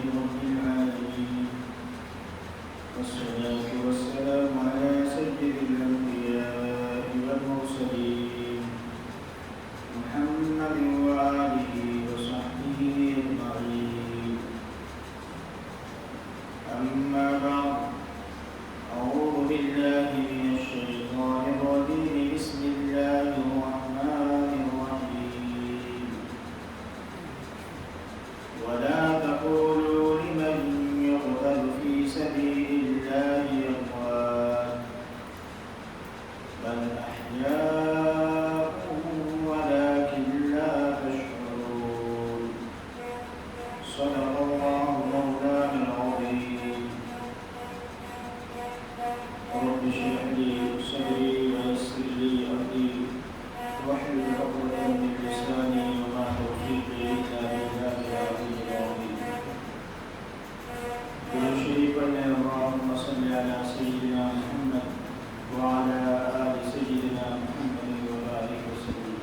رب العالمين والصلاة والسلام على سيد الأنبياء والمرسلين محمد وآله وصحبه أجمعين. أما بعد، أعوذ بالله من الشيطان الرجيم. بسم الله الرحمن الرحيم. ولا تقولوا لمن يقتل في سبيل الله أموات بل أحياء ولكن لا تشعرون. صدق الله مولانا العظيم. رب اشرح لي صدري ويسر لي أمري واحلل عقدة من لساني وما توفيقي إلا بالله العلي العظيم. شريف اللهم صل على سيدنا محمد وعلى آل سيدنا محمد وبارك وسلم.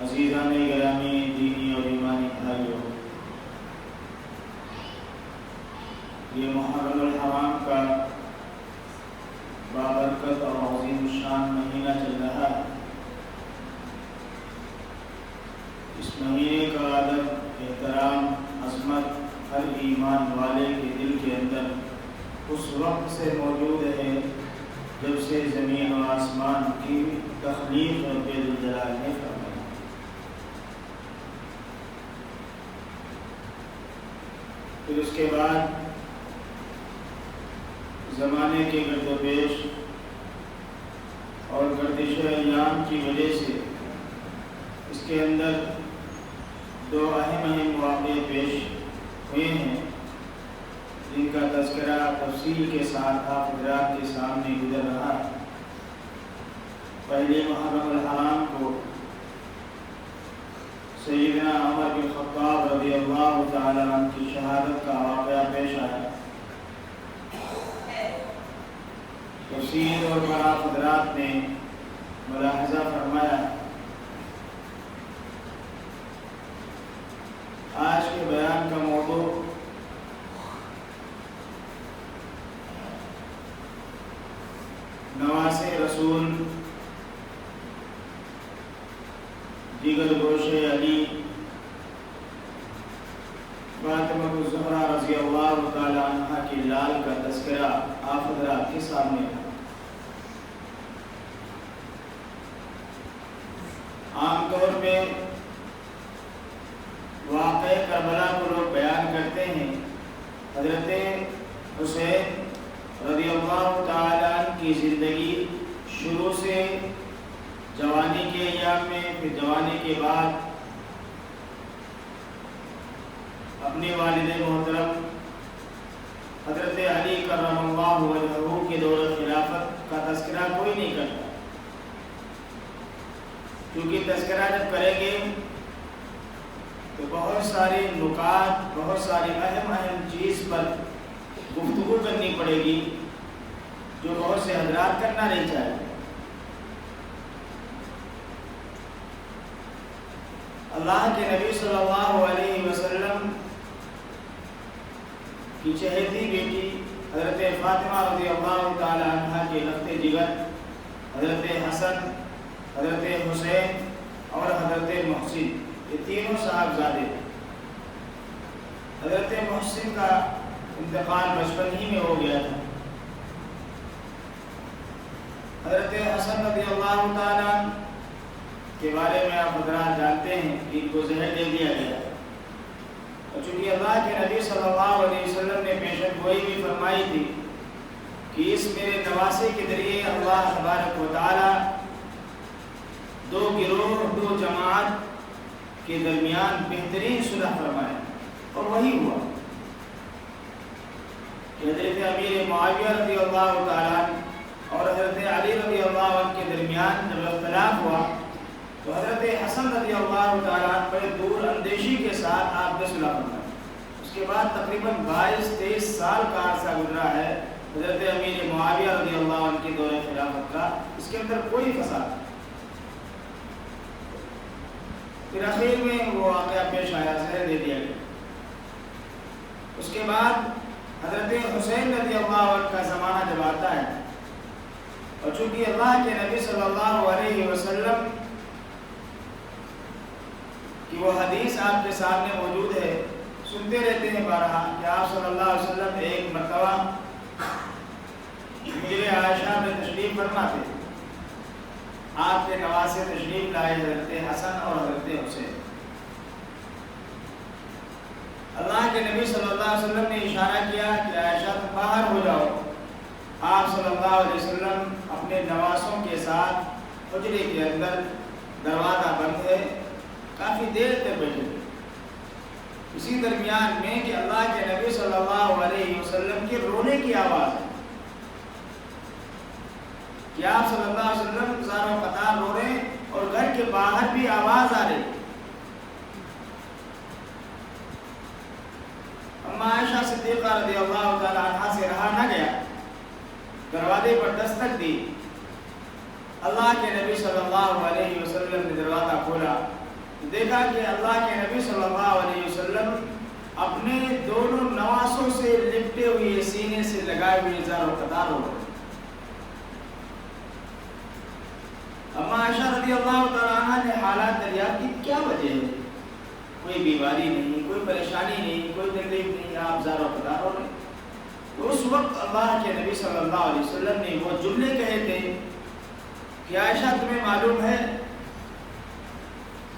عزیزان گرامی دینی اور ایمانی بھائیوں، یہ محرم الحرام کا بابرکت اور عظیم الشان مہینہ چل رہا ہے. اس مہینے کا ادب، احترام، عظمت ہر ایمان والے کے دل کے اندر اس وقت سے موجود ہے جب سے زمین و آسمان کی تخلیق رب ذوالجلال نے فرمائی. پھر اس کے بعد زمانے کے گرد و پیش اور گردش ایام کی وجہ سے اس کے اندر دو اہم واقعے پیش ہوئے ہیں جن کا تذکرہ تفصیل کے ساتھ آپ حضرات کے سامنے گزر رہا ہے. پہلے محرم الحرام کو سیدنا عمر بن خطاب رضی اللہ تعالیٰ عنہ کی شہادت کا واقعہ پیش آیا. تفسیر اور بڑا حضرات نے ملاحظہ فرمایا. آج کے بیان کا موضوع نواسے رسول جگر گوش علی فاطمہ الزہرا رضی اللہ تعالی عنہ کی لال کا تذکرہ آپ حضرات کے سامنے ہے. عام طور پہ واقع کربلا کو لوگ بیان کرتے ہیں. حضرت حسین رضی اللہ تعالیٰ عنہ کی زندگی شروع سے جوانی کے ایام میں، پھر جوانی کے بعد اپنے والد محترم حضرت علی کرم اللہ وجہہ کے دور خلافت کا تذکرہ کوئی نہیں کرتا، کیونکہ تذکرہ جب کریں گے تو بہت سارے نکات، بہت ساری اہم چیز پر گفتگو کرنی پڑے گی جو بہت سے حضرات کرنا نہیں چاہتے. اللہ کے نبی صلی اللہ علیہ وسلم کی چہیتی بیٹی حضرت فاطمہ رضی اللہ تعالی عنہ کے لخت جگر حضرت حسن، حضرت حسین اور حضرت محسن، یہ تینوں صاحبزادے. حضرت محسن کا انتقال بچپن ہی میں ہو گیا تھا. حضرت حسن رضی اللہ تعالیٰ کے بارے میں آپ حضرات جانتے ہیں کہ ان کو زہر دے دیا گیا، اور چونکہ اللہ کے نبی صلی اللہ علیہ وسلم نے پیشن گوئی بھی فرمائی تھی کہ اس میرے نواسے کے ذریعے اللہ تبارک و تعالیٰ دو گروہ، دو جماعت کے درمیان بہترین صلح فرمائے، اور وہی ہوا. حضرت امیر معاویہ رضی اللہ تعالیٰ اور حضرت علی رضی اللہ عنہ کے درمیان جب اختلاف ہوا تو حضرت حسن رضی اللہ تعالیٰ بڑے دور اندیشی کے ساتھ آپ نے صلح فرمائی. اس کے بعد تقریباً 22-23 سال کا عرصہ گزرا ہے حضرت امیر معاویہ رضی اللہ عنہ کے دور خلافت کا. اس کے اندر کوئی فساد. پھر آخر میں وہ واقعہ پیش آیا، زہر دے دیا گیا۔ اس کے بعد حضرت حسین رضی اللہ عنہ کا زمانہ جب آتا ہے، اور چونکہ اللہ کے نبی صلی اللہ علیہ وسلم کی وہ حدیث آپ کے سامنے موجود ہے، سنتے رہتے ہیں بارہا کہ آپ صلی اللہ علیہ وسلم ایک مرتبہ حجر عائشہ میں تشریف فرما تھے، آپ کے نواسے تشریف لائے حضرت حسن اور حضرت حسین۔ اللہ کے نبی صلی اللہ علیہ وسلم نے اشارہ کیا کہ عائشہ تم باہر ہو جاؤ۔ آپ صلی اللہ علیہ وسلم اپنے نواسوں کے ساتھ حجرے کے اندر، دروازہ بند ہے، کافی دیر تک بیٹھے۔ اسی درمیان میں کہ اللہ کے نبی صلی اللہ علیہ وسلم کے رونے کی آواز ہے کہ آپ صلی اللہ علیہ وسلم زاروں قطار رو رہے ہیں اور گھر کے باہر بھی آواز آ رہی۔ اما عائشہ صدیقہ رضی اللہ تعالی عنہا سے رہا نہ گیا، دروازے پر دستک دی۔ اللہ کے نبی صلی اللہ علیہ وسلم نے دروازہ کھولا، دیکھا کہ اللہ کے نبی صلی اللہ علیہ وسلم اپنے دونوں نواسوں سے لپٹے ہوئے، سینے سے لگائے ہوئے زار و قطار ہو گئے۔ اما عائشہ رضی اللہ تعالی عنہا نے حالات دریافت کی، کیا وجہ ہے؟ کوئی بیماری نہیں، کوئی پریشانی نہیں، کوئی تکلیف نہیں، آپ زار و قطار ہو رہے۔ تو اس وقت اللہ کے نبی صلی اللہ علیہ وسلم نے وہ جملے کہے تھے کہ عائشہ تمہیں معلوم ہے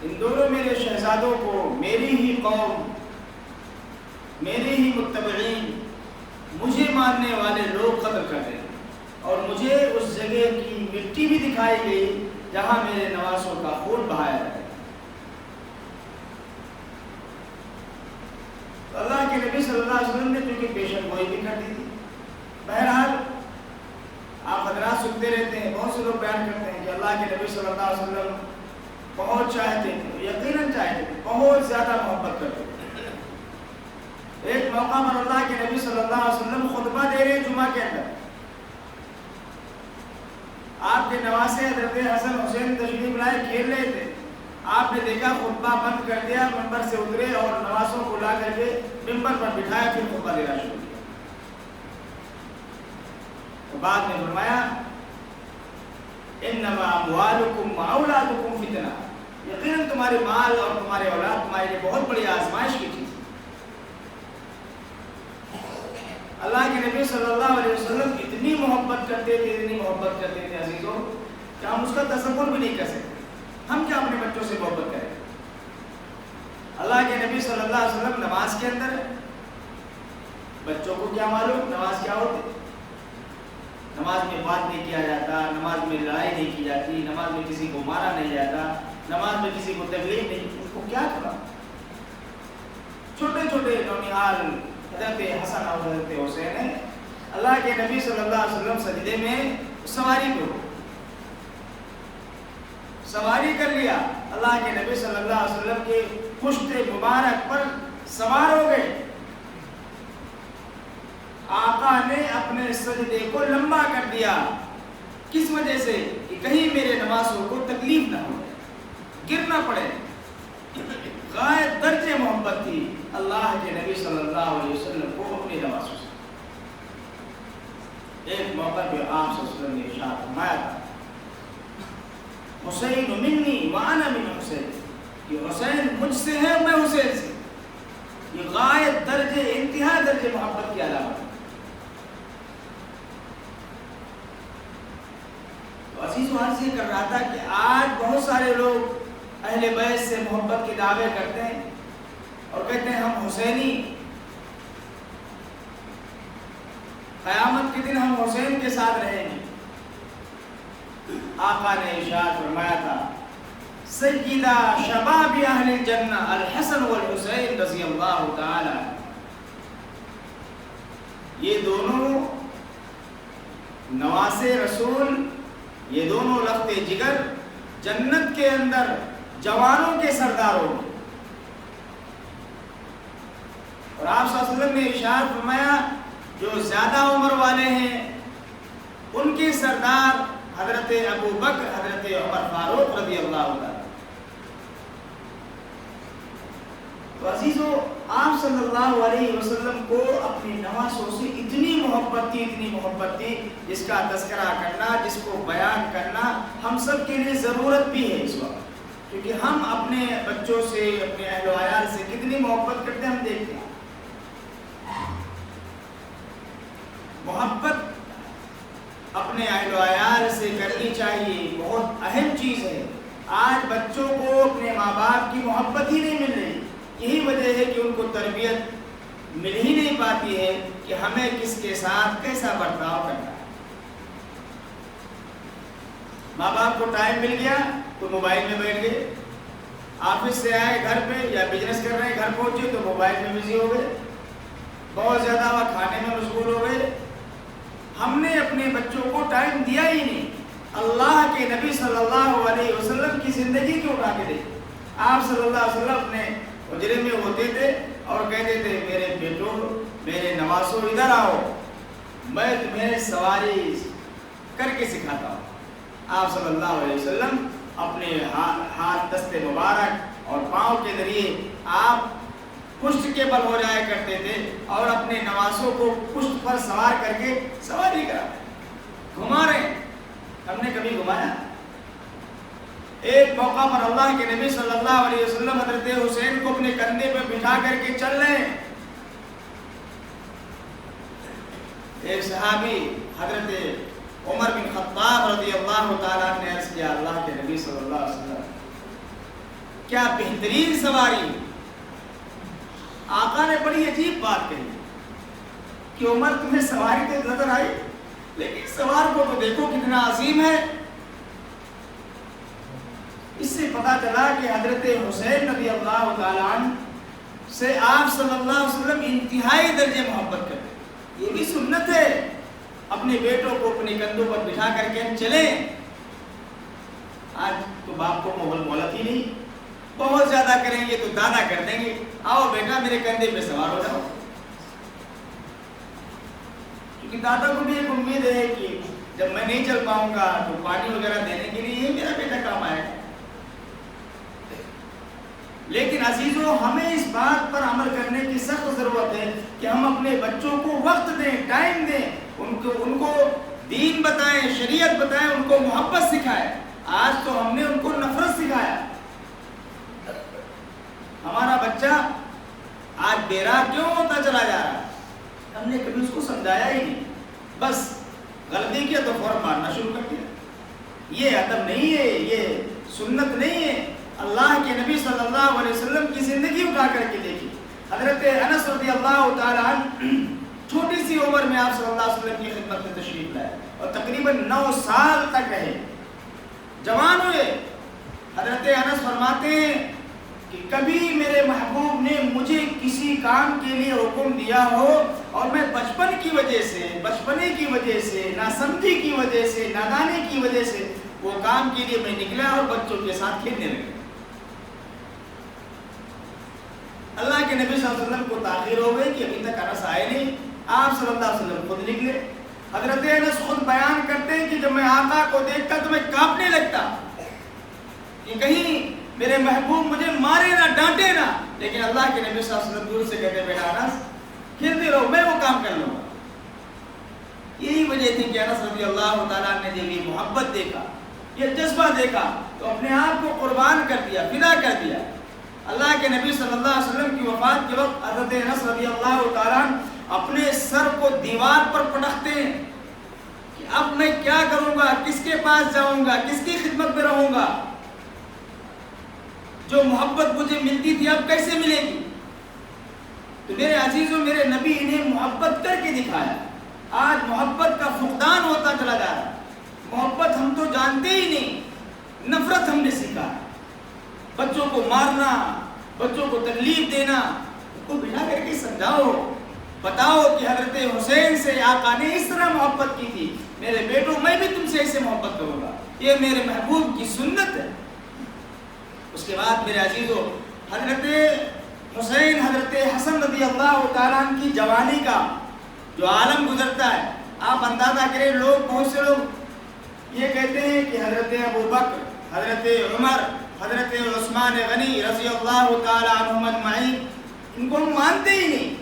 ان دونوں میرے شہزادوں کو میری ہی قوم، میرے ہی متبعین، مجھے ماننے والے لوگ قتل کرتے ہیں، اور مجھے اس جگہ کی مٹی بھی دکھائی گئی جہاں میرے نواسوں کا خون بہایا جائے۔ اللہ کے نبی صلی اللہ علیہ وسلم نے چونکہ پیشن گوئی بھی کر دی تھی۔ بہرحال آپ حضرات سنتے رہتے ہیں، بہت سے لوگ بیان کرتے ہیں کہ اللہ کے نبی صلی اللہ علیہ وسلم بہت چاہتے تھے، یقیناً چاہتے تھے، بہت زیادہ محبت کرتے تھے۔ ایک موقع پر اللہ کے نبی صلی اللہ علیہ وسلم خطبہ دے رہے جمعہ کے اندر، آپ کے نواسے حضرت حسن حسین تشریف لائے، کھیل رہے تھے۔ آپ نے دیکھا خطبہ بند کر دیا، ممبر سے اترے اور نواسوں کو لا کر کے ممبر پر بٹھایا، پھر خطبہ دینا شروع کیا۔ تو بعد میں فرمایا انما اموالکم واولادکم فتنہ، یقیناً تمہارے مال اور تمہارے اولاد تمہارے لیے بہت بڑی آزمائش کی چیز۔ اللہ کے نبی صلی اللہ علیہ وسلم اتنی محبت کرتے تھے، اتنی محبت کرتے تھے عزیزوں کہ ہم اس کا تصور بھی نہیں کر سکتے۔ ہم کیا اپنے بچوں سے محبت کریں؟ اللہ کے نبی صلی اللہ علیہ وسلم نماز کے اندر، بچوں کو کیا معلوم نماز کیا ہوتی؟ نماز میں بات نہیں کیا جاتا، نماز میں لڑائی نہیں کی جاتی، نماز میں کسی کو مارا نہیں جاتا، نماز میں کسی کو تکلیف نہیں، اس کو کیا کرا؟ چھوٹے چھوٹے نونہال حضرت حسن اور حضرت حسین ہیں، اللہ کے نبی صلی اللہ علیہ وسلم سجدے میں سواری کو سواری کر لیا، اللہ کے نبی صلی اللہ علیہ وسلم کے پشت مبارک پر سوار ہو گئے۔ آقا نے اپنے سجدے کو لمبا کر دیا، کس وجہ سے؟ کہ کہیں میرے نواسوں کو تکلیف نہ ہو، گر نہ پڑے۔ غایت درجے محبت تھی اللہ کے نبی صلی اللہ علیہ وسلم کو اپنے نواسوں سے۔ ایک موقع پہ آپ صلی اللہ علیہ وسلم نے ارشاد فرمایا تھا حسین منی وانا من حسین، کہ حسین مجھ سے ہے، میں حسین سے۔ یہ غایت درجے، انتہا درجے محبت کی علامت ہے۔ تو عزیز و عرض یہ کر رہا تھا کہ آج بہت سارے لوگ اہل بیت سے محبت کے دعوے کرتے ہیں اور کہتے ہیں ہم حسینی، قیامت کے دن ہم حسین کے ساتھ رہیں گے۔ آقا نے ارشاد فرمایا تھا سیدہ شباب اہل الجنہ الحسن والحسین رضی اللہ تعالی، یہ دونوں نواسے رسول، یہ دونوں رخت جگر جنت کے اندر جوانوں کے سردار ہوں گے۔ اور آپ صلی اللہ علیہ وسلم نے ارشاد فرمایا جو زیادہ عمر والے ہیں ان کے سردار حضرت ابو بکر، حضرت عمر فاروق رضی اللہ عنہ۔ تو عزیزو آپ صلی اللہ علیہ وسلم کو اپنی نواسوں سے اتنی محبت تھی جس کا تذکرہ کرنا، جس کو بیان کرنا ہم سب کے لیے ضرورت بھی ہے اس وقت، کیونکہ ہم اپنے بچوں سے، اپنے اہل و عیال سے کتنی محبت کرتے ہیں ہم دیکھتے ہیں۔ محبت اپنے اہل و عیال سے کرنی چاہیے، بہت اہم چیز ہے۔ آج بچوں کو اپنے ماں باپ کی محبت ہی نہیں مل رہی، یہی وجہ ہے کہ ان کو تربیت مل ہی نہیں پاتی ہے کہ ہمیں کس کے ساتھ کیسا برتاؤ کرنا ہے۔ ماں باپ کو ٹائم مل گیا تو موبائل میں بیٹھ گئے، آفس سے آئے گھر پہ یا بزنس کر رہے ہیں، گھر پہنچے تو موبائل میں بزی ہو گئے، بہت زیادہ وہ کھانے میں مشغول ہو گئے۔ ہم نے اپنے بچوں کو ٹائم دیا ہی نہیں۔ اللہ کے نبی صلی اللہ علیہ وسلم کی زندگی کو اٹھا کے دیکھیں، آپ صلی اللہ علیہ وسلم اپنے حجرے میں ہوتے تھے اور کہتے تھے میرے بیٹوں، میرے نواسوں ادھر آؤ، میں تمہیں سواری کر کے سکھاتا ہوں۔ آپ صلی اللہ علیہ وسلم اپنے ہاتھ دست مبارک اور پاؤں کے ذریعے آپ پشت کے بل ہو جایا کرتے تھے اور اپنے نواسوں کو پشت پر سوار کر کے سواری کراتے، گھما رہے ہیں۔ ہم نے کبھی گھمایا؟ ایک موقع پر اللہ کے نبی صلی اللہ علیہ وسلم حضرت حسین کو اپنے کندھے پہ بٹھا کر کے چل رہے ہیں۔ ایک صحابی حضرت عمر بن خطاب رضی اللہ تعالیٰ نے عرض کیا، اللہ کے نبی صلی اللہ علیہ وسلم کیا بہترین سواری! آقا نے بڑی عجیب بات کہی کہ عمر تمہیں سواری تو نظر آئی لیکن سوار کو تو دیکھو کتنا عظیم ہے۔ اس سے پتا چلا کہ حضرت حسین رضی اللہ تعالیٰ عنہ سے آپ صلی اللہ علیہ وسلم انتہائی درجے محبت کرتے۔ یہ بھی سنت ہے، اپنے بیٹوں کو اپنے کندھوں پر بٹھا کر کے چلیں۔ آج تو باپ کو مہلت ہی نہیں، بہت زیادہ کریں گے تو دادا کر دیں گے، آؤ بیٹا میرے کندھے پہ سوار ہو جاؤ، کیونکہ دادا کو بھی ایک امید ہے کہ جب میں نہیں چل پاؤں گا تو پانی وغیرہ دینے کے لیے یہ میرا بیٹا کام آئے گا۔ لیکن عزیزو ہمیں اس بات پر عمل کرنے کی سخت ضرورت ہے کہ ہم اپنے بچوں کو وقت دیں، ٹائم دیں، ان کو دین بتائیں، شریعت بتائیں، ان کو محبت سکھائیں۔ آج تو ہم نے ان کو نفرت سکھایا۔ ہمارا بچہ آج بے راہ کیوں ہوتا چلا جا رہا ہے؟ ہم نے کبھی اس کو سمجھایا ہی نہیں، بس غلطی کیا تو فوراً مارنا شروع کر دیا۔ یہ ادب نہیں ہے، یہ سنت نہیں ہے۔ اللہ کے نبی صلی اللہ علیہ وسلم کی زندگی اٹھا کر کے دیکھی۔ حضرت انس رضی اللہ تعالیٰ عنہ چھوٹی سی عمر میں آپ صلی اللہ علیہ وسلم کی خدمت میں تشریف لائے اور تقریباً 9 سال تک رہے، جوان ہوئے۔ حضرت انس فرماتے ہیں کہ کبھی میرے محبوب نے مجھے کسی کام کے لیے حکم دیا ہو اور میں بچپنے کی وجہ سے، ناسمجھی کی وجہ سے، نادانی کی وجہ سے وہ کام کے لیے میں نکلا اور بچوں کے ساتھ کھیلنے لگا۔ اللہ کے نبی صلی اللہ علیہ وسلم کو تاخیر ہو گئی کہ ابھی تک انس آئے نہیں، آپ صلی اللہ علیہ وسلم خود نکلے۔ حضرت انس خود بیان کرتے ہیں کہ جب میں آقا کو دیکھتا تو میں کانپنے لگتا کہ کہیں میرے محبوب مجھے مارے نہ، ڈانٹے نہ، لیکن اللہ کے نبی صلی اللہ علیہ وسلم دور سے کہتے بیٹا انس کھیلتے رہو، میں وہ کام کر لوں گا۔ یہی وجہ تھی کہ انس رضی اللہ تعالیٰ نے جب یہ محبت دیکھا، یہ جذبہ دیکھا تو اپنے آپ کو قربان کر دیا، فدا کر دیا۔ اللہ کے نبی صلی اللہ علیہ وسلم کی وفات کے وقت حضرت انس رضی اللہ تعالیٰ اپنے سر کو دیوار پر پٹکتے ہیں کہ اب میں کیا کروں گا، کس کے پاس جاؤں گا، کس کی خدمت میں رہوں گا؟ جو محبت مجھے ملتی تھی اب کیسے ملے گی؟ تو میرے عزیزوں، میرے نبی انہیں محبت کر کے دکھایا۔ آج محبت کا فقدان ہوتا چلا جا رہا ہے۔ محبت ہم تو جانتے ہی نہیں، نفرت ہم نے سیکھا۔ بچوں کو مارنا، بچوں کو تکلیف دینا، ان کو بٹھا کر کے سمجھاؤ، بتاؤ کہ حضرت حسین سے آقا نے اس طرح محبت کی تھی، میرے بیٹوں میں بھی تم سے ایسے محبت کروں گا، یہ میرے محبوب کی سنت ہے۔ اس کے بعد میرے عزیزو، حضرت حسین، حضرت حسن رضی اللہ تعالیٰ عنہ کی جوانی کا جو عالم گزرتا ہے، آپ اندازہ کریں، لوگ بہت سے لوگ یہ کہتے ہیں کہ حضرت ابو بکر، حضرت عمر، حضرت عثمان غنی رضی اللہ تعالی عنہم اجمعین، ان کو ہم مانتے ہی نہیں.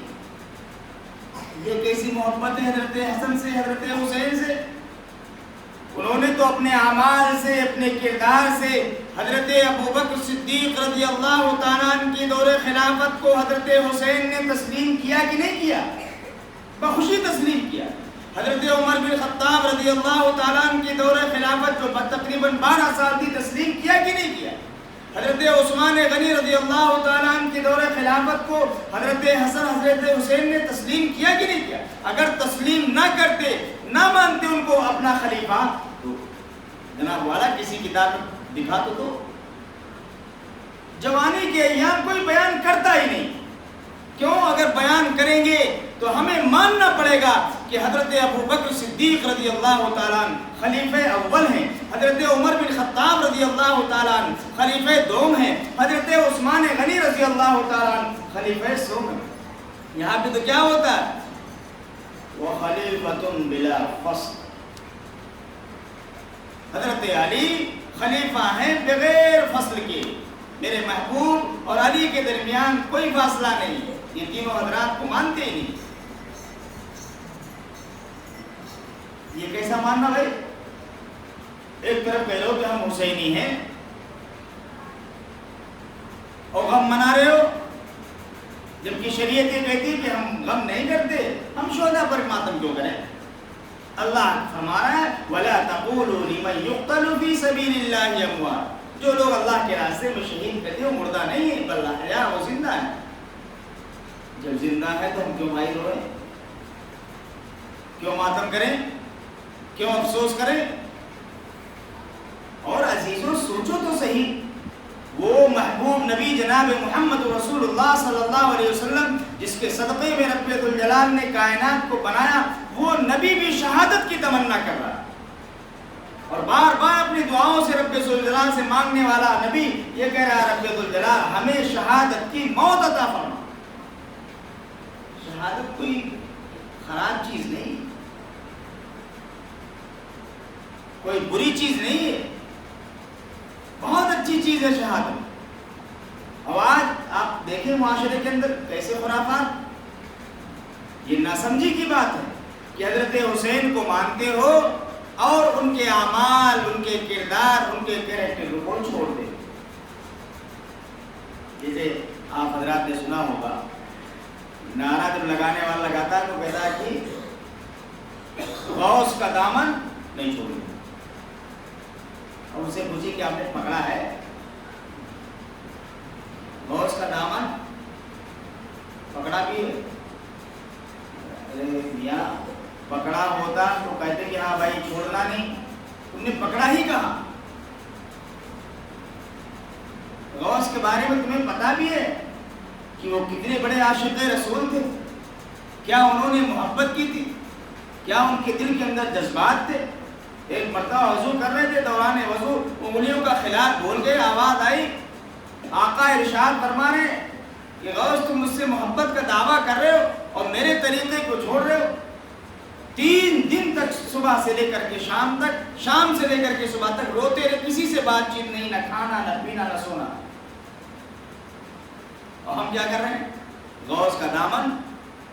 یہ کیسی محبت ہے حضرت حسن سے، حضرت حسین سے؟ انہوں نے تو اپنے اعمال سے، اپنے کردار سے حضرت ابوبکر صدیق رضی اللہ تعالیٰ عنہ کی دور خلافت کو حضرت حسین نے تسلیم کیا کہ نہیں کیا؟ بخوشی تسلیم کیا. حضرت عمر بن خطاب رضی اللہ تعالیٰ عنہ کی دور خلافت جو تقریباً 12 سال تھی، تسلیم کیا کہ نہیں کیا؟ حضرت عثمان غنی رضی اللہ تعالیٰ عنہ کی دور خلافت کو حضرت حسن، حضرت حسین نے تسلیم کیا کہ نہیں کیا؟ اگر تسلیم نہ کرتے، نہ مانتے ان کو اپنا خلیفہ، تو جناب والا کسی کتاب دکھا تو جوانی کے ایام کوئی بیان کرتا ہی نہیں. کیوں؟ اگر بیان کریں گے تو ہمیں ماننا پڑے گا کہ حضرت ابوبکر صدیق رضی اللہ تعالیٰ عنہ خلیفہ اول ہیں، حضرت عمر بن خطاب رضی اللہ تعالیٰ عنہ خلیفہ دوم ہیں، حضرت عثمان غنی رضی اللہ تعالیٰ عنہ خلیفہ سوم ہیں. یہاں پہ تو کیا ہوتا ہے؟ وَخَلِيفَةٌ بِلَا فَصْلٍ، حضرت علی خلیفہ ہیں بغیر فصل کے. میرے محبوب اور علی کے درمیان کوئی فاصلہ نہیں ہے. یہ تینوں حضرات کو مانتے ہی نہیں. یہ کیسا ماننا بھائی؟ ایک طرف کہہ رہے ہو کہ ہم حسینی ہیں اور غم منا رہے ہو، جبکہ شریعت یہ کہتی ہے کہ ہم غم نہیں کرتے، ہم شہداء پر ماتم کیوں کریں؟ اللہ فرما رہا ہے وَلَا تَقُولُوا لِمَنْ يُقْتَلُ فِي سَبِيلِ اللَّهِ أَمْوَاتٌ، جو لوگ اللہ کے راستے میں شہید کرتے ہیں وہ مردہ نہیں ہے، بل احیاء، وہ زندہ ہے. جب زندہ ہے تو ہم کیوں مایل ہوئے؟ کیوں ماتم کریں؟ کیوں افسوس کریں؟ اور عزیزوں سوچو تو صحیح، وہ محبوب نبی جناب محمد رسول اللہ صلی اللہ علیہ وسلم جس کے صدقے میں رب ذوالجلال نے کائنات کو بنایا، وہ نبی بھی شہادت کی تمنا کر رہا ہے اور بار بار اپنی دعاؤں سے رب ذوالجلال سے مانگنے والا نبی یہ کہہ رہا ہے رب ذوالجلال ہمیں شہادت کی موت عطا فرما. شہادت کوئی خراب چیز نہیں، کوئی بری چیز نہیں ہے، بہت اچھی چیز ہے شہادت. اور آج آپ دیکھیں معاشرے کے اندر کیسے خرافات. یہ ناسمجھی کی بات ہے کہ حضرت حسین کو مانتے ہو اور ان کے اعمال، ان کے کردار، ان کے کریکٹر کو چھوڑ دے. جیسے آپ حضرات نے سنا ہوگا، نعرہ جب لگانے والا لگاتا ہے تو کہتا ہے کہ غوث کا دامن نہیں چھوڑے. اور اسے پوچھی کہ آپ نے پکڑا ہے غوث کا دامن؟ پکڑا بھی ہے؟ میاں پکڑا ہوتا تو کہتے کہ ہاں بھائی چھوڑنا نہیں، تم نے پکڑا ہی کہاں؟ غوث کے بارے میں تمہیں پتا بھی ہے کہ وہ کتنے بڑے عاشق رسول تھے؟ کیا انہوں نے محبت کی تھی؟ کیا ان کے دل کے اندر جذبات تھے؟ ایک مرتبہ وضو کر رہے تھے، دوران وضو انگلیوں کا خلاف بھول گئے، آواز آئی، آقا ارشاد فرما رہے ہیں کہ غوث تم مجھ سے محبت کا دعویٰ کر رہے ہو اور میرے طریقے کو چھوڑ رہے ہو. 3 دن تک صبح سے لے کر کے شام تک، شام سے لے کر کے صبح تک روتے رہے، کسی سے بات چیت نہیں، نہ کھانا نہ پینا نہ سونا. اور ہم کیا کر رہے ہیں؟ غوث کا دامن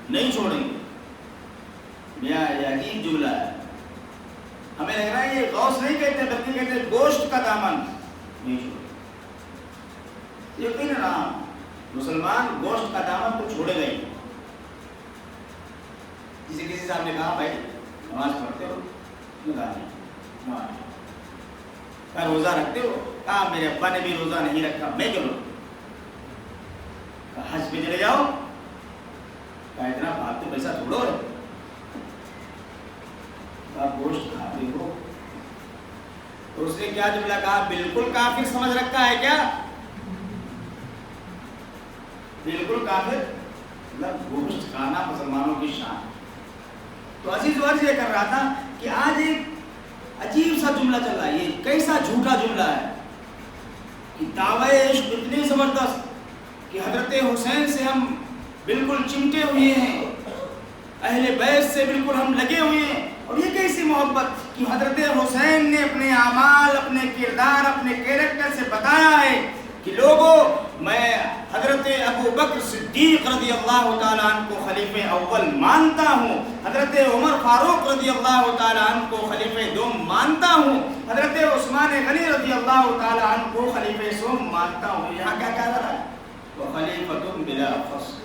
نہیں چھوڑیں گے. یہ عجیب جملہ ہے. ہمیں لگ رہا ہے یہ غوث نہیں کہتے بلکہ کہتے گوشت کا دامن نہیں چھوڑے. یقین رہا مسلمان گوشت کا دامن تو چھوڑے گا ہی. کسی صاحب نے کہا بھائی نماز پڑھتے ہو؟ کہا روزہ رکھتے ہو؟ کہا میرے ابا نے بھی روزہ نہیں رکھا، میں کیوں رکھوں؟ حج پہ چلے جاؤ. کہا اتنا بھاگتے پیسہ چھوڑو ہے، آپ گوشت کھاتے ہو. تو اس نے کیا جملہ کہا؟ بالکل کافر سمجھ رکھا ہے کیا؟ بالکل کافر، مطلب گوشت کھانا مسلمانوں کی شان. تو عزیز عرض یہ کر رہا تھا کہ آج ایک عجیب سا جملہ چل رہا ہے. یہ کیسا جھوٹا جملہ ہے کہ دعوی عشق اتنی زبردست کہ حضرت حسین سے ہم بالکل چمٹے ہوئے ہیں، اہل بیت سے بالکل ہم لگے ہوئے ہیں. اور یہ کیسی محبت کہ حضرت حسین نے اپنے اعمال، اپنے کردار، اپنے کیریکٹر سے بتایا ہے کہ لوگوں، میں حضرت ابو بکر صدیق رضی اللہ تعالیٰ عنہ کو خلیفہ اول مانتا ہوں، حضرت عمر فاروق رضی اللہ تعالیٰ عنہ کو خلیفہ دوم مانتا ہوں، حضرت عثمان غنی رضی اللہ تعالیٰ عنہ کو خلیفہ سوم مانتا ہوں. یہاں کیا کہہ رہا ہے؟ وَخَلِيفَةٌ بِلَا فَصْلٍ.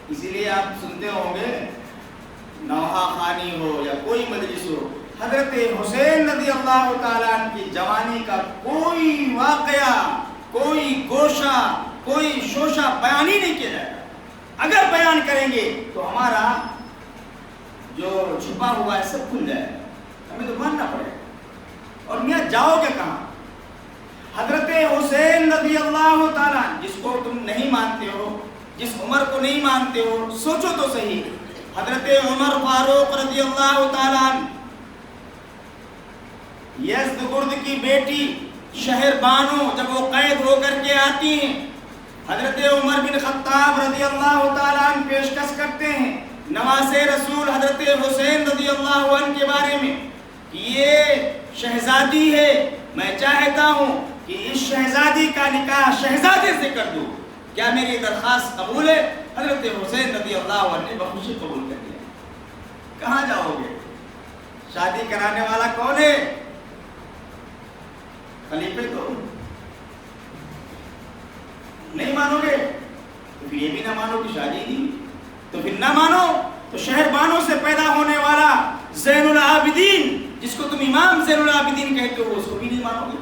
اسی لیے آپ سنتے ہوں گے نوحہ خانی ہو یا کوئی مجلس ہو، حضرت حسین رضی اللہ تعالیٰ عنہ کی جوانی کا کوئی واقعہ، کوئی گوشہ، کوئی شوشہ بیان ہی نہیں کیا جائے گا. اگر بیان کریں گے تو ہمارا جو چھپا ہوا ہے سب کھل جائے گا، ہمیں تو ماننا پڑے گا. اور میاں جاؤ گے کہاں؟ حضرت حسین رضی اللہ تعالیٰ عنہ جس کو تم نہیں مانتے ہو، جس عمر کو نہیں مانتے ہو، سوچو تو صحیح. حضرت عمر فاروق رضی اللہ تعالیٰ عنہ یزدگرد کی بیٹی شہر بانو جب وہ قید ہو کر کے آتی ہیں، حضرت عمر بن خطاب رضی اللہ تعالیٰ عنہ پیشکش کرتے ہیں نواز رسول حضرت حسین رضی اللہ عنہ کے بارے میں کہ یہ شہزادی ہے، میں چاہتا ہوں کہ اس شہزادی کا نکاح شہزادے سے کر دو، کیا میری درخواست قبول ہے؟ حضرت حسین رضی اللہ عنہ نے بخوشی قبول کر لیا. کہاں جاؤ گے؟ شادی کرانے والا کون ہے؟ خلیفے تو نہیں مانو گے تو پھر یہ بھی نہ مانو کہ شادی دی، تو پھر نہ مانو تو شہر بانوں سے پیدا ہونے والا زین العابدین جس کو تم امام زین العابدین کہتے ہو اس کو بھی نہیں مانو گے.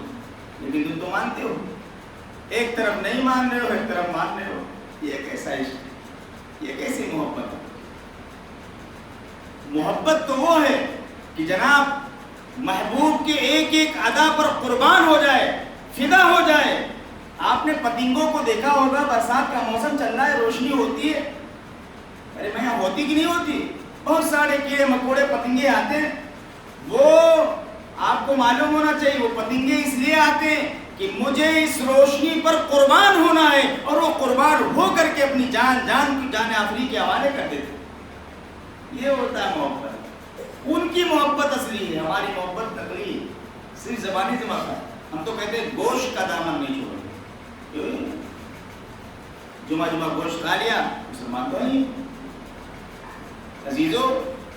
لیکن تم تو مانتے ہو، ایک طرف نہیں مان رہے ہو، ایک طرف مان رہے ہو. یہ کیسا عشق، یہ کیسی محبت ہے؟ محبت تو وہ ہے کہ جناب محبوب کے ایک ایک ادا پر قربان ہو جائے، فدا ہو جائے. آپ نے پتنگوں کو دیکھا ہوگا، برسات کا موسم چل رہا ہے، روشنی ہوتی ہے، ارے میں یہاں ہوتی کہ نہیں ہوتی؟ بہت سارے کیڑے مکوڑے پتنگے آتے ہیں. وہ آپ کو معلوم ہونا چاہیے وہ پتنگے اس لیے آتے ہیں کہ مجھے اس روشنی پر قربان ہونا ہے، اور وہ قربان ہو کر کے اپنی جان آفری کے حوالے کر دیتے. یہ ہوتا ہے محبت. ان کی محبت اصلی ہے، ہماری محبت نقلی ہے، صرف زبانی سے مانتا ہے. ہم تو کہتے ہیں گوشت کا دامن نہیں چھوڑیں گے. جمعہ گوشت کھا لیا مسلمان تو نہیں. عزیزو،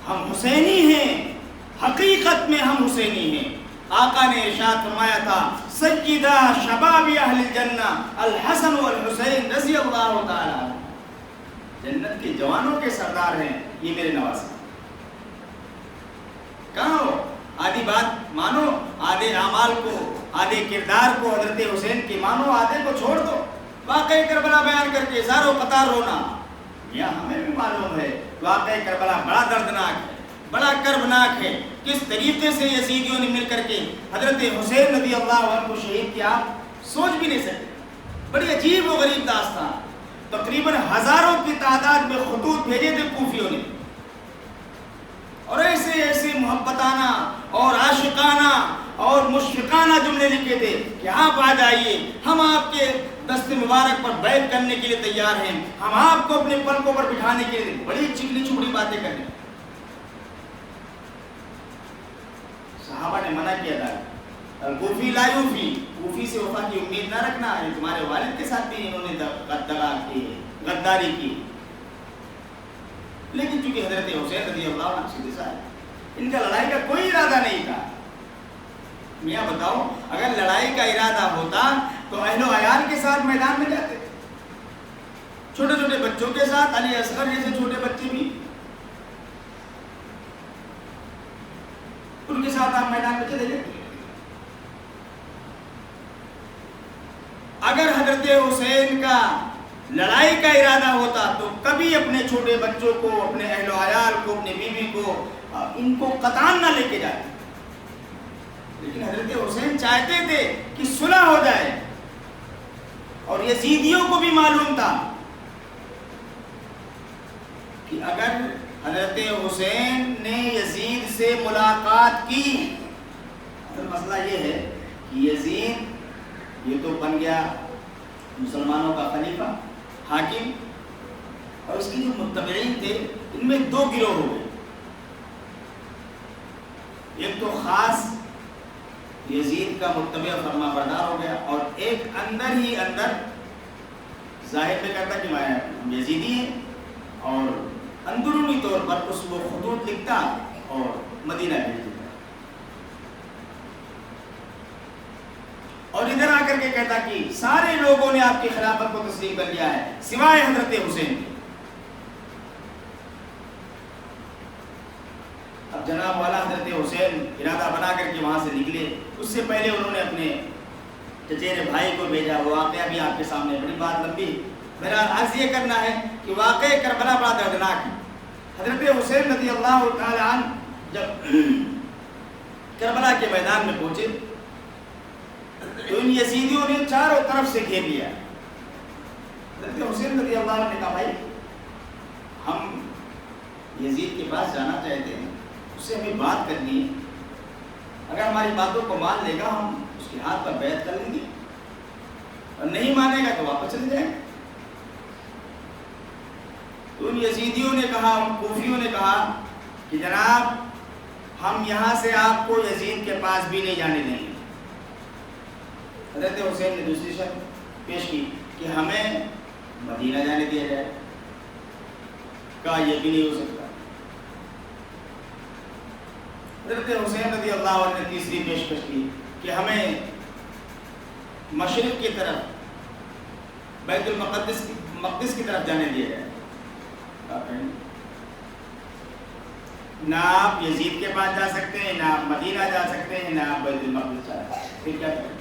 ہم حسینی ہیں، حقیقت میں ہم حسینی ہیں. آقا نے ارشاد فرمایا تھا سیدہ شباب اہل الجنہ الحسن والحسین رضی اللہ تعالی عنہ. جنت کے جوانوں کے سردار ہیں یہ میرے نواسے. کہاں ہو؟ آدھی بات مانو، آدھے اعمال کو، آدھے کردار کو حضرت حسین کی مانو، آدھے کو چھوڑ دو. واقعہ کربلا بیان کر کے زار و قطار رونا، یہ ہمیں بھی معلوم ہے واقعہ کربلا بڑا دردناک ہے، بڑا کربناک ہے. کس طریقے سے یزیدیوں نے مل کر کے حضرت حسین رضی اللہ عنہ کو شہید کیا، سوچ بھی نہیں سکتے. بڑی عجیب و غریب داستان. تقریباً ہزاروں کی تعداد میں خطوط بھیجے تھے کوفیوں نے، اور ایسے ایسے محبتانہ اور عاشقانہ اور مشفقانہ جملے لکھے تھے کہ آپ آ جائیے، ہم آپ کے دست مبارک پر بیعت کرنے کے لیے تیار ہیں، ہم آپ کو اپنے پلکوں پر بٹھانے کے لیے. بڑی چکنی چپڑی باتیں کرنے. صحابہ نے منع کیا تھا، کوفی لا یوفی، کوفی سے وفا کی امید نہ رکھنا ہے. تمہارے والد کے ساتھ بھی انہوں نے دغا کی، غداری کی. لیکن چونکہ حضرت حسین رضی اللہ عنہ سیدھے ساتھ ان کا لڑائی کا کوئی ارادہ نہیں تھا. میاں بتاؤ، اگر لڑائی کا ارادہ ہوتا تو اہل و عیال کے ساتھ میدان میں جاتے، چھوٹے چھوٹے بچوں کے ساتھ، علی اصغر جیسے چھوٹے بچے بھی، ان کے ساتھ آپ میدان میں چلے جاتے. اگر حضرت حسین کا لڑائی کا ارادہ ہوتا تو کبھی اپنے چھوٹے بچوں کو، اپنے اہل و عیال کو، اپنی بیوی کو، ان کو قطعاً نہ لے کے جاتے. لیکن حضرت حسین چاہتے تھے کہ صلح ہو جائے، اور یزیدیوں کو بھی معلوم تھا کہ اگر حضرت حسین نے یزید سے ملاقات کی، مسئلہ یہ ہے کہ یزید یہ تو بن گیا مسلمانوں کا خلیفہ، حاکم، اور اس کے جو متبعین تھے ان میں دو گروہ ہو گئے. ایک تو خاص یزید کا متبع فرما بردار ہو گیا، اور ایک اندر ہی اندر ظاہر میں کہتا کہ میں یزیدی ہیں، اور اندرونی طور پر اس وہ خطوط لکھتا اور مدینہ بھیج دیتا، اور ادھر آ کر کے کہتا کہ سارے لوگوں نے آپ کی خلافت کو تسلیم کر لیا ہے سوائے حضرت حسین کے۔ اب جناب والا حضرت حسین ارادہ بنا کر کے وہاں سے نکلے، اس سے پہلے انہوں نے اپنے چچیرے بھائی کو بھیجا، وہ واقعہ بھی آپ کے سامنے، بڑی بات لمبی، میرا عرض یہ کرنا ہے کہ واقعہ کربلا بڑا دردناک ہے۔ حضرت حسین رضی اللہ تعالی عنہ جب کربلا کے میدان میں پہنچے تو ان یزیدیوں نے چاروں طرف سے گھیر لیا۔ حضرت حسین رضی اللہ عنہ نے کہا بھائی ہم یزید کے پاس جانا چاہتے ہیں، اس سے ہمیں بات کرنی ہے، اگر ہماری باتوں کو مان لے گا ہم اس کے ہاتھ پر بیعت کر لیں گے، اور نہیں مانے گا تو واپس چلے جائیں گے۔ تو ان یزیدیوں نے کہا، ان کوفیوں نے کہا کہ جناب ہم یہاں سے آپ کو یزید کے پاس بھی نہیں جانے دیں گے۔ حضرت حسین نے دوسری شرط پیش کی کہ ہمیں مدینہ جانے دیا جائے، کہا یہ بھی نہیں ہو سکتا۔ حضرت حسین رضی اللہ عنہ نے تیسری پیشکش کی کہ ہمیں مشرق کی طرف بیت المقدس کی طرف جانے دیا جائے، نہ آپ یزید کے پاس جا سکتے ہیں، نہ آپ مدینہ جا سکتے ہیں، نہ آپ بیت المقدس جا سکتے ہیں، پھر کیا کریں؟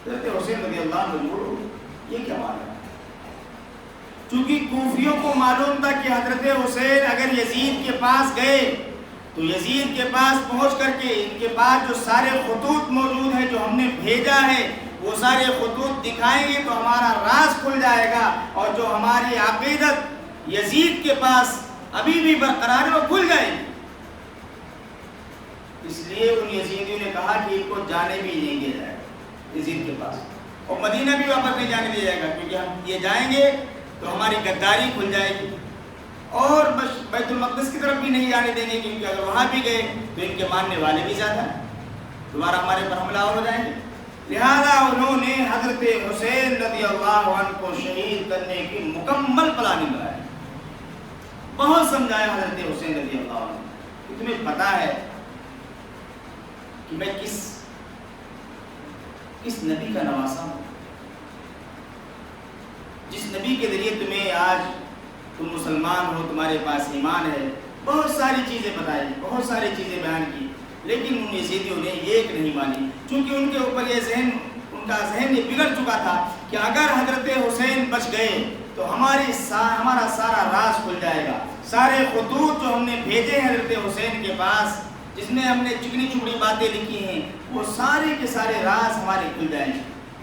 حضرت حسین رضی اللہ عنہ مجبور، یہ کیا مانا؟ چونکہ کوفیوں کو معلوم تھا کہ حضرت حسین اگر یزید کے پاس گئے تو یزید کے پاس پہنچ کر کے ان کے پاس جو سارے خطوط موجود ہیں جو ہم نے بھیجا ہے وہ سارے خطوط دکھائیں گے تو ہمارا راز کھل جائے گا، اور جو ہماری عقیدت یزید کے پاس ابھی بھی برقرار ہے وہ کھل جائے گی۔ اس لیے ان یزیدیوں نے کہا کہ ان کو جانے بھی نہیں دیا جائے گا یزید کے پاس، اور مدینہ بھی واپس نہیں جانے دیا جائے گا، کیونکہ ہم یہ جائیں گے تو ہماری غداری کھل جائے گی، اور بیت المقدس کی طرف بھی نہیں جانے دیں گے، کیونکہ اگر وہاں بھی گئے تو ان کے ماننے والے بھی زیادہ ہیں، دوبارہ ہمارے پر حملہ ہو جائیں گے۔ لہذا انہوں نے حضرت حسین رضی اللہ عنہ کو شہید کرنے کی مکمل پلاننگ بنائی، بہت سمجھایا حضرت حسین رضی اللہ عنہ کہ تمہیں پتا ہے کہ میں کس نبی کا نواسا ہوں، جس نبی کے ذریعے تمہیں آج تم مسلمان ہو، تمہارے پاس ایمان ہے، بہت ساری چیزیں بتائی، بہت ساری چیزیں بیان کی، لیکن ان یزیدیوں نے ایک نہیں مانی، چونکہ ان کے اوپر ان کا ذہن یہ بگڑ چکا تھا کہ اگر حضرت حسین بچ گئے تو ہمارا سارا راز کھل جائے گا، سارے خطوط جو ہم نے بھیجے ہیں حضرت حسین کے پاس، جس میں ہم نے چکنی چپڑی باتیں لکھی ہیں، وہ سارے کے سارے راز ہمارے کھل جائیں گے۔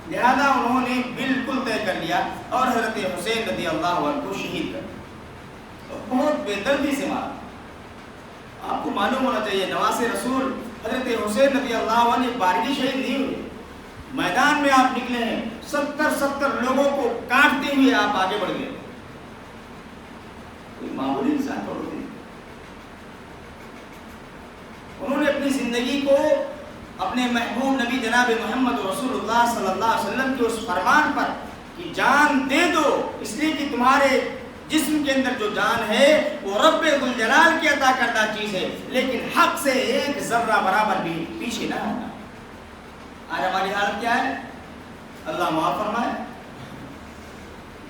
لہذا انہوں نے بالکل طے کر لیا اور حضرت حسین رضی اللہ عنہ کو شہید کر دیا، بہت بے دردی سے مارا۔ آپ کو معلوم ہونا چاہیے نواز رسول حضرت حسین رضی اللہ عنہ بارگی شہید نہیں ہوئے، میدان میں آپ نکلے ہیں، 70 لوگوں کو کاٹتے ہوئے آپ آگے بڑھ گئے، کوئی معمولی انسان تھوڑی نہیں۔ انہوں نے اپنی زندگی کو اپنے محبوب نبی جناب محمد رسول اللہ صلی اللہ علیہ وسلم کے اس فرمان پر کہ جان دے دو، اس لیے کہ تمہارے جسم کے اندر جو جان ہے وہ رب ذوالجلال کی عطا کردہ چیز ہے، لیکن حق سے ایک ذرہ برابر بھی پیچھے نہ ہونا۔ آج ہماری حالت کیا ہے؟ اللہ معاف فرمائے،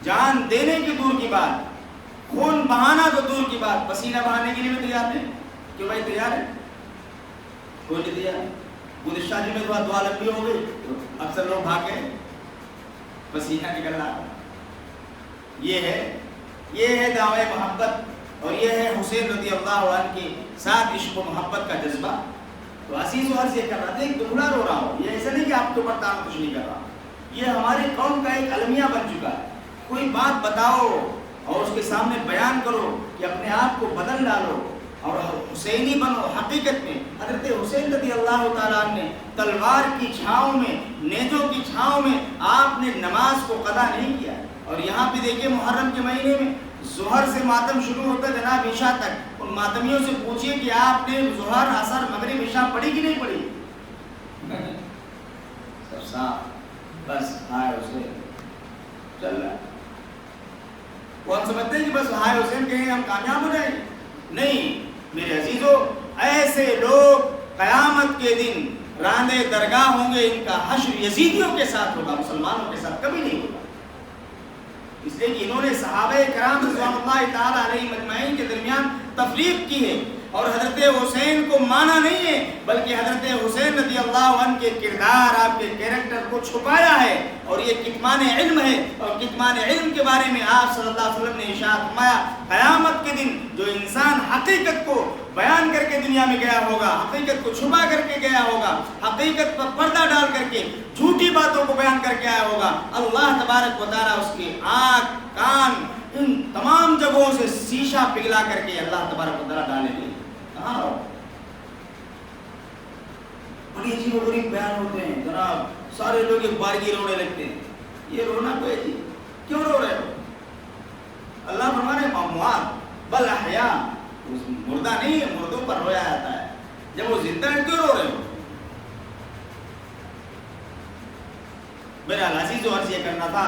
جان دینے کی دور کی بات، خون بہانا تو دور کی بات، پسینہ بہانے کے لیے بھی تیار نہیں، کہ بھائی تیار ہے؟ کوئی نہیں تیار۔ گزشتہ جی میں دعا لمبی ہو گئی، اکثر لوگ بھاگ گئے، پسینہ نکل رہا۔ یہ ہے دعوی محبت، اور یہ ہے حسین رضی اللہ عنہ کے ساتھ عشق و محبت کا جذبہ۔ تو عزیز و عرض یہ کر رہا تھا، ایک دکھڑا رو رہا ہوں، یہ ایسا نہیں کہ آپ کے اوپر تعلق کچھ نہیں کر رہا، یہ ہماری قوم کا ایک المیہ بن چکا ہے۔ کوئی بات بتاؤ اور اس کے سامنے بیان کرو کہ اپنے آپ کو بدل ڈالو اور حسینی بنو۔ حقیقت میں حضرت حسین رضی اللہ تعالیٰ عنہ نے تلوار کی چھاؤں میں، نیزوں کی چھاؤں میں آپ نے نماز کو قضا نہیں کیا، اور یہاں پہ دیکھیں محرم کے مہینے میں ظہر سے ماتم شروع ہوتا ہے جناب عشاء تک. ان ماتمیوں سے پوچھئے کہ آپ نے ظہر عصر مغرب عشاء پڑھی کہ نہیں پڑھی؟ سب صاحب بس ہائے حسین چل رہا ہے. وہ ہم سمجھتے ہیں کہ بس ہائے حسین کہیں ہم کامیاب ہو جائیں گے. نہیں میرے عزیزو، ایسے لوگ قیامت کے دن راندے درگاہ ہوں گے، ان کا حشر یزیدیوں کے ساتھ ہوگا، مسلمانوں کے ساتھ کبھی نہیں ہوگا. اس لیے کہ انہوں نے صحابہ کرام رضوان اللہ تعالیٰ علیہ مجمعین کے درمیان تفریق کی ہے، اور حضرت حسین کو مانا نہیں ہے، بلکہ حضرت حسین رضی اللہ عنہ کے کردار، آپ کے کیریکٹر کو چھپایا ہے. اور یہ کتمان علم ہے، اور کتمان علم کے بارے میں آپ صلی اللہ علیہ وسلم نے ارشاد فرمایا قیامت کے دن جو انسان حقیقت کو بیان کر کے دنیا میں گیا ہوگا، حقیقت کو چھپا کر کے گیا ہوگا، حقیقت پر پردہ ڈال کر کے جھوٹی باتوں کو بیان کر کے آیا ہوگا، اللہ تبارک و تعالیٰ اس کی آنکھ، کان، ان تمام جگہوں سے شیشہ پگھلا کر کے اللہ تبارک و تعالیٰ ڈالیں گے. کہاں رہو؟ بڑی عجیب و غریب بیان ہوتے ہیں جناب، سارے لوگ ایک بارگی رونے لگتے ہیں. یہ رونا کوئی جی کیوں رو رہے ہو؟ اللہ فرمانے اموات بل احیاء، مردہ نہیں ہے، مردوں پر رویا جاتا ہے. جب وہ زندہ ہے کیوں رو رہے ہو؟ میرا عزیز و عرض یہ کرنا تھا،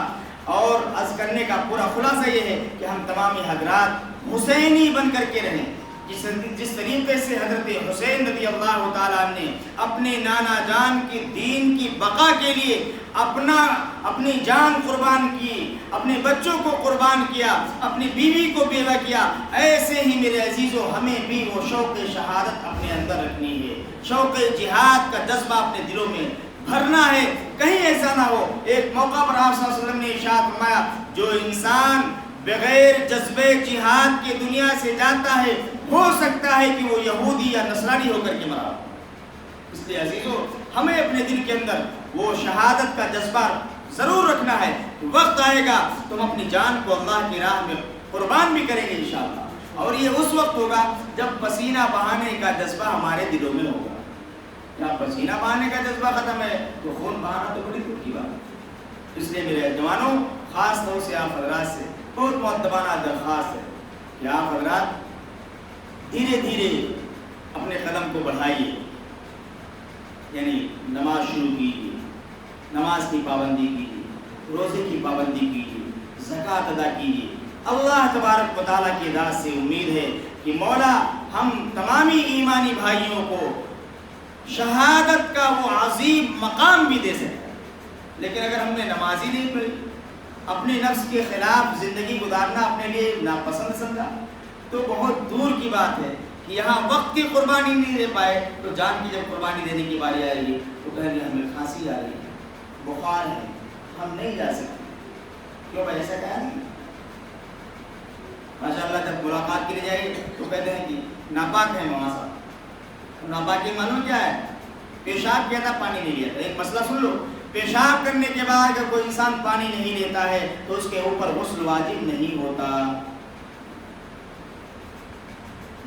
اور عرض کرنے کا پورا خلاصہ یہ ہے کہ ہم تمامی حضرات حسینی بن کر کے رہیں. جس طریقے سے حضرت حسین رضی اللہ تعالیٰ نے اپنے نانا جان کی دین کی بقا کے لیے اپنی جان قربان کی، اپنے بچوں کو قربان کیا، اپنی بیوی کو بیوہ کیا، ایسے ہی میرے عزیزو ہمیں بھی وہ شوق شہادت اپنے اندر رکھنی ہے، شوق جہاد کا جذبہ اپنے دلوں میں بھرنا ہے. کہیں ایسا نہ ہو. ایک موقع پر آپ صلی اللہ علیہ وسلم نے ارشاد فرمایا جو انسان بغیر جذبے جہاد کی دنیا سے جاتا ہے، ہو سکتا ہے کہ وہ یہودی یا نصرانی ہو کر کے مرا. اس لیے عزیزو ہمیں اپنے دل کے اندر وہ شہادت کا جذبہ ضرور رکھنا ہے. وقت آئے گا تو ہم اپنی جان کو اللہ کی راہ میں قربان بھی کریں گے انشاءاللہ. اور یہ اس وقت ہوگا جب پسینہ بہانے کا جذبہ ہمارے دلوں میں ہوگا. جب پسینہ بہانے کا جذبہ ختم ہے تو خون بہانا تو بڑی دور کی بات ہے. اس لیے میرے جوانوں، خاص طور سے آپ حضرات سے بہت مؤدبانہ درخواست ہے کہ آپ حضرات دھیرے دھیرے اپنے قدم کو بڑھائیے. یعنی نماز شروع کیجیے، نماز کی پابندی کیجیے، روزے کی پابندی کیجیے، زکوٰۃ ادا کیجیے. اللہ تبارک و تعالیٰ کی ذات سے امید ہے کہ مولا ہم تمامی ایمانی بھائیوں کو شہادت کا وہ عظیم مقام بھی دے سکتے ہیں. لیکن اگر ہم نے نماز ہی نہیں پڑھی، اپنے نفس کے خلاف زندگی گزارنا اپنے لیے ناپسند سمجھا، تو بہت دور کی بات ہے کہ یہاں وقت کی قربانی نہیں دے پائے تو جان کی جب قربانی دینے کی باری آئے گی تو کہیں گے ہمیں کھانسی آ رہی ہے، بخار ہے، ہم نہیں جا سکتے. کیوں بھائی ایسا کہا نہیں؟ ماشاءاللہ جب ملاقات کے لیے جائے تو کہتے ہیں کہ ناپاک ہے وہاں صاحب. ناپاکی معلوم کیا ہے؟ پیشاب کیا تھا، پانی نہیں لیا تھا. ایک مسئلہ سن لو، پیشاب کرنے کے بعد اگر کوئی انسان پانی نہیں لیتا ہے تو اس کے اوپر غسل واجب نہیں ہوتا.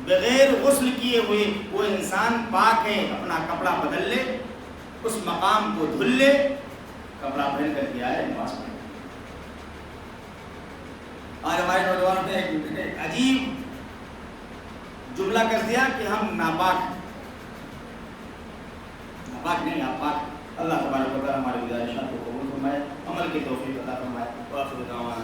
بغیر غسل کیے ہوئے وہ انسان پاک ہے، اپنا کپڑا بدل لے، اس مقام کو دھل لے، کپڑا پہن کر کے آئے نماز پڑھے. آج ہمارے نوجوانوں نے ایک عجیب جملہ کر دیا کہ ہم ناپاک ہیں. ناپاک نہیں، آپ پاک. اللہ تبارک و تعالیٰ ہماری گزارشات کو قبول فرمائے، عمل کی توفیق عطا فرمائے. وآخر دعوانا